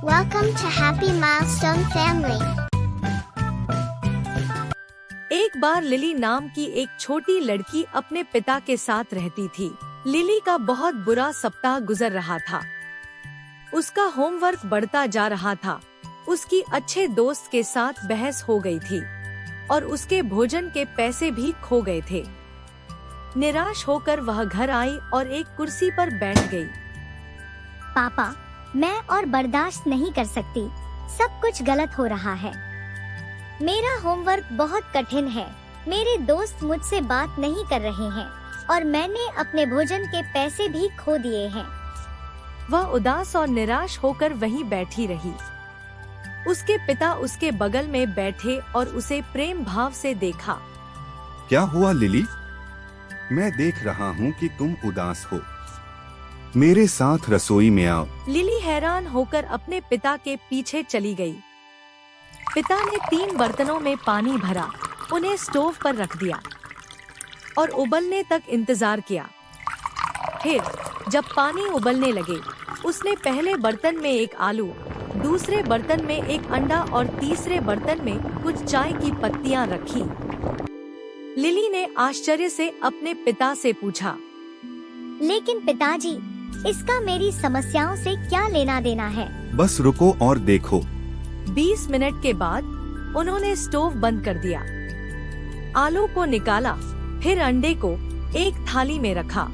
Welcome to Happy Milestone Family. एक बार lily नाम की एक छोटी लड़की अपने पिता के साथ रहती थी। लिली का बहुत बुरा सप्ताह गुजर रहा था। उसका होमवर्क बढ़ता जा रहा था। उसकी अच्छे दोस्त के साथ बहस हो गई थी और उसके भोजन के पैसे भी खो गए थे। निराश होकर वह घर आई और एक कुर्सी पर बैठ गई। पापा, मैं और बर्दाश्त नहीं कर सकती। सब कुछ गलत हो रहा है। मेरा होमवर्क बहुत कठिन है। मेरे दोस्त मुझसे बात नहीं कर रहे हैं और मैंने अपने भोजन के पैसे भी खो दिए हैं। वह उदास और निराश होकर वहीं बैठी रही। उसके पिता उसके बगल में बैठे और उसे प्रेम भाव से देखा। क्या हुआ लिली? मैं देख रहा हूँ कि तुम उदास हो। मेरे साथ रसोई में आओ। लिली हैरान होकर अपने पिता के पीछे चली गई। पिता ने 3 बर्तनों में पानी भरा, उन्हें स्टोव पर रख दिया और उबलने तक इंतजार किया। फिर जब पानी उबलने लगे, उसने पहले बर्तन में एक आलू, दूसरे बर्तन में एक अंडा और तीसरे बर्तन में कुछ चाय की पत्तियां रखी। लिली ने आश्चर्य से अपने पिता से पूछा, लेकिन पिताजी, इसका मेरी समस्याओं से क्या लेना देना है? बस रुको और देखो। 20 मिनट के बाद उन्होंने स्टोव बंद कर दिया, आलू को निकाला, फिर अंडे को एक थाली में रखा,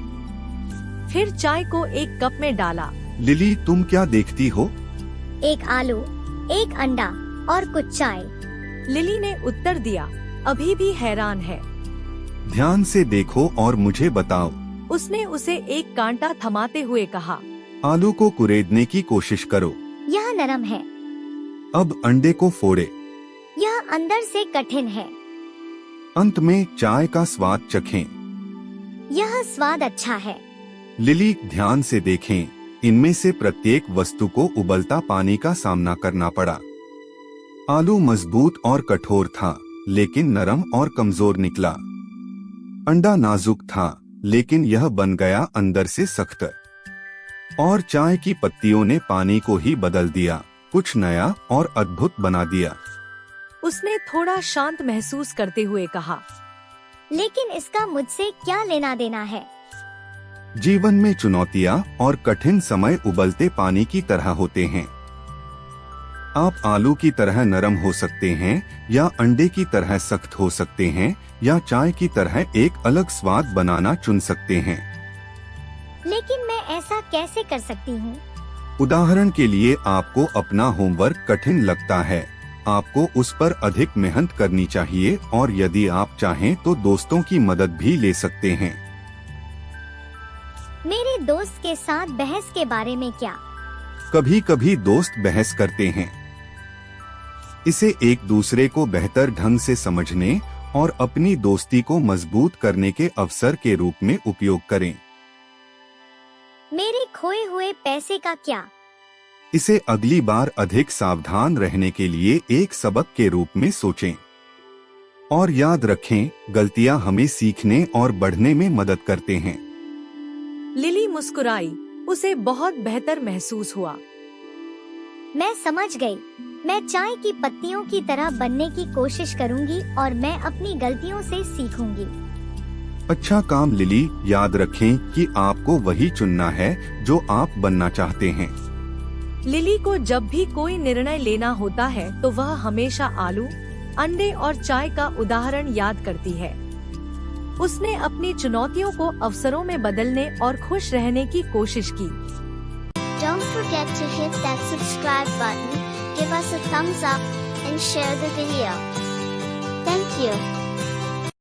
फिर चाय को एक कप में डाला। लिली, तुम क्या देखती हो? एक आलू, एक अंडा और कुछ चाय। लिली ने उत्तर दिया, अभी भी हैरान है। ध्यान से देखो और मुझे बताओ। उसने उसे एक कांटा थमाते हुए कहा, आलू को कुरेदने की कोशिश करो। यह नरम है। अब अंडे को फोड़े। यह अंदर से कठिन है। अंत में चाय का स्वाद चखें। यह स्वाद अच्छा है। लिली, ध्यान से देखें। इनमें से प्रत्येक वस्तु को उबलता पानी का सामना करना पड़ा। आलू मजबूत और कठोर था, लेकिन नरम और कमजोर निकला। अंडा नाजुक था, लेकिन यह बन गया अंदर से सख्त। और चाय की पत्तियों ने पानी को ही बदल दिया, कुछ नया और अद्भुत बना दिया। उसने थोड़ा शांत महसूस करते हुए कहा, लेकिन इसका मुझसे क्या लेना देना है? जीवन में चुनौतियाँ और कठिन समय उबलते पानी की तरह होते हैं। आप आलू की तरह नरम हो सकते हैं या अंडे की तरह सख्त हो सकते हैं या चाय की तरह एक अलग स्वाद बनाना चुन सकते हैं। लेकिन मैं ऐसा कैसे कर सकती हूँ? उदाहरण के लिए, आपको अपना होमवर्क कठिन लगता है। आपको उस पर अधिक मेहनत करनी चाहिए और यदि आप चाहें तो दोस्तों की मदद भी ले सकते हैं। मेरे दोस्त के साथ बहस के बारे में क्या? कभी कभी दोस्त बहस करते हैं। इसे एक दूसरे को बेहतर ढंग से समझने और अपनी दोस्ती को मजबूत करने के अवसर के रूप में उपयोग करें। मेरे खोए हुए पैसे का क्या? इसे अगली बार अधिक सावधान रहने के लिए एक सबक के रूप में सोचें। और याद रखें, गलतियां हमें सीखने और बढ़ने में मदद करते हैं। लिली मुस्कुराई। उसे बहुत बेहतर महसूस हुआ। मैं समझ गई। मैं चाय की पत्तियों की तरह बनने की कोशिश करूंगी और मैं अपनी गलतियों से सीखूंगी। अच्छा काम लिली। याद रखें कि आपको वही चुनना है जो आप बनना चाहते हैं। लिली को जब भी कोई निर्णय लेना होता है तो वह हमेशा आलू, अंडे और चाय का उदाहरण याद करती है। उसने अपनी चुनौतियों को अवसरों में बदलने और खुश रहने की कोशिश की। Don't forget to hit that subscribe button, give us a thumbs up, and share the video. Thank you.